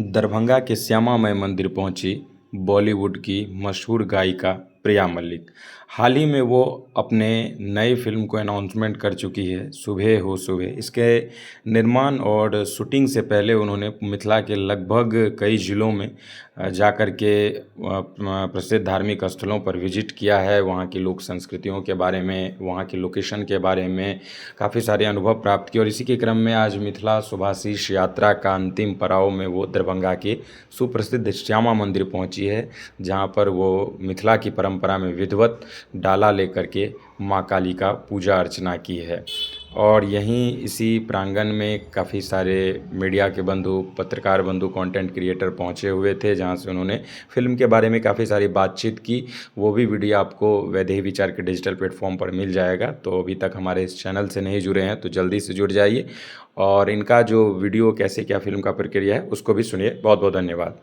दरभंगा के श्यामा माई मंदिर पहुंची बॉलीवुड की मशहूर गायिका प्रिया मल्लिक। हाल ही में वो अपने नई फ़िल्म को अनाउंसमेंट कर चुकी है, सुबह हो सुबह। इसके निर्माण और शूटिंग से पहले उन्होंने मिथिला के लगभग कई ज़िलों में जाकर के प्रसिद्ध धार्मिक स्थलों पर विज़िट किया है। वहाँ की लोक संस्कृतियों के बारे में, वहाँ की लोकेशन के बारे में काफ़ी सारे अनुभव प्राप्त किए और इसी के क्रम में आज मिथिला शुभाशीष यात्रा का अंतिम पड़ाव में वो दरभंगा के सुप्रसिद्ध श्यामा मंदिर पहुंची है, जहां पर वो मिथिला की परंपरा में विधिवत डाला लेकर के मां काली का पूजा अर्चना की है। और यहीं इसी प्रांगण में काफ़ी सारे मीडिया के बंधु, पत्रकार बंधु, कंटेंट क्रिएटर पहुंचे हुए थे, जहां से उन्होंने फिल्म के बारे में काफ़ी सारी बातचीत की। वो भी वीडियो आपको वैदेही विचार के डिजिटल प्लेटफॉर्म पर मिल जाएगा। तो अभी तक हमारे इस चैनल से नहीं जुड़े हैं तो जल्दी से जुड़ जाइए और इनका जो वीडियो कैसे क्या फिल्म का प्रक्रिया है उसको भी सुनिए। बहुत बहुत धन्यवाद।